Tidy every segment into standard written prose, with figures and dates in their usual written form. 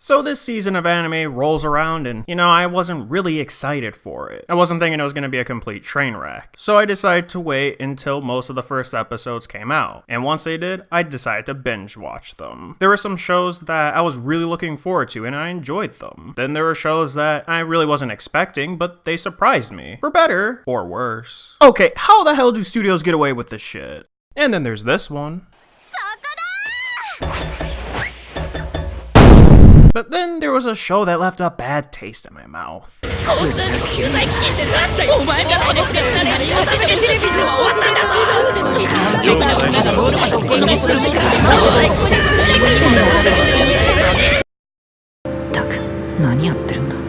So this season of anime rolls around and, I wasn't really excited for it. I wasn't thinking it was going to be a complete train wreck. So I decided to wait until most of the first episodes came out. And once they did, I decided to binge watch them. There were some shows that I was really looking forward to and I enjoyed them. Then there were shows that I really wasn't expecting, but they surprised me. For better or worse. Okay, how the hell do studios get away with this shit? And then there's this one. But then there was a show that left a bad taste in my mouth.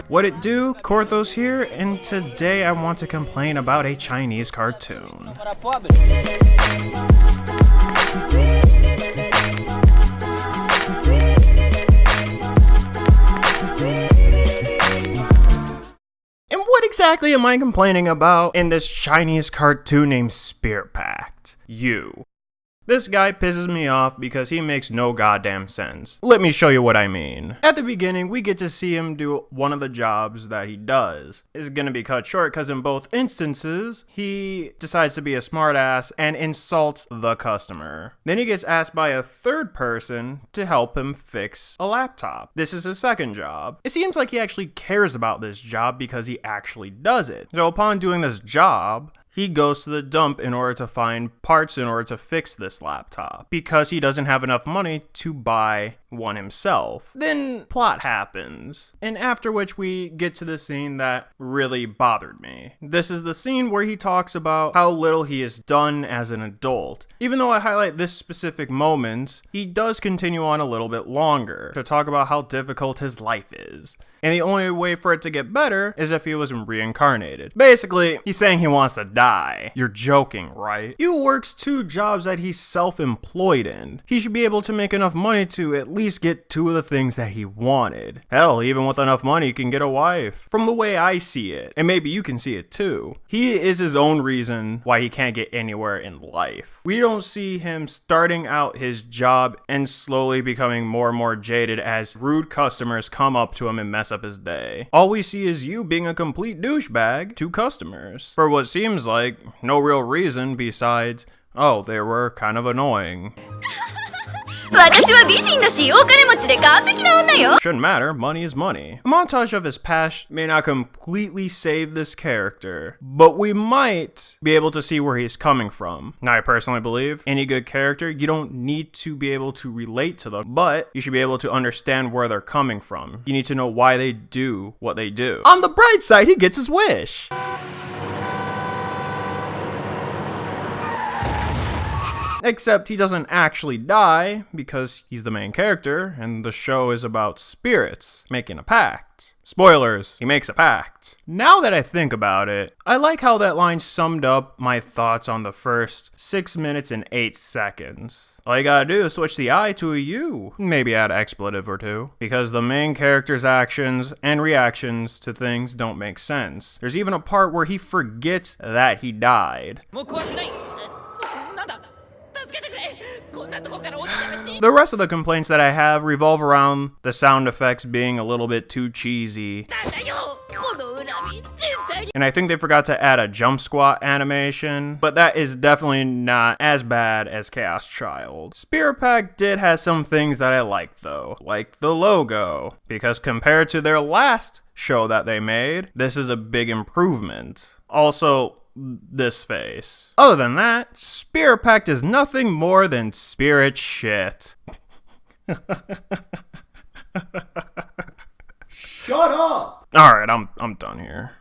What it do? Korthos here, and today I want to complain about a Chinese cartoon. What exactly am I complaining about in this Chinese cartoon named Spirittrash? You. This guy pisses me off because he makes no goddamn sense. Let me show you what I mean. At the beginning, we get to see him do one of the jobs that he does. It's gonna be cut short because in both instances, he decides to be a smartass and insults the customer. Then he gets asked by a third person to help him fix a laptop. This is his second job. It seems like he actually cares about this job because he actually does it. So upon doing this job, he goes to the dump in order to find parts in order to fix this laptop because he doesn't have enough money to buy one himself. Then plot happens, and after which we get to the scene that really bothered me. This is the scene where he talks about how little he has done as an adult. Even though I highlight this specific moment, he does continue on a little bit longer to talk about how difficult his life is. And the only way for it to get better is if he was reincarnated. Basically, he's saying he wants to die. You're joking, right? He works 2 jobs that he's self-employed in. He should be able to make enough money to at least get 2 of the things that he wanted. Hell, even with enough money, he can get a wife. From the way I see it, and maybe you can see it too, he is his own reason why he can't get anywhere in life. We don't see him starting out his job and slowly becoming more and more jaded as rude customers come up to him and mess up his day. All we see is you being a complete douchebag to customers for what seems like no real reason besides, oh, they were kind of annoying. Shouldn't matter, money is money. A montage of his past may not completely save this character, but we might be able to see where he's coming from. Now, I personally believe any good character, you don't need to be able to relate to them, but you should be able to understand where they're coming from. You need to know why they do what they do. On the bright side, he gets his wish. Except he doesn't actually die because he's the main character and the show is about spirits making a pact. Spoilers, he makes a pact. Now that I think about it, I like how that line summed up my thoughts on the first 6 minutes and 8 seconds. All you gotta do is switch the I to a U. Maybe add an expletive or 2. Because the main character's actions and reactions to things don't make sense. There's even a part where he forgets that he died. The rest of the complaints that I have revolve around the sound effects being a little bit too cheesy. And I think they forgot to add a jump squat animation, but that is definitely not as bad as Chaos Child. Spirittrash did have some things that I liked though, like the logo, because compared to their last show that they made, this is a big improvement. Also, this face. Other than that, Spirittrash is nothing more than spirit shit. Shut up! Alright, I'm done here.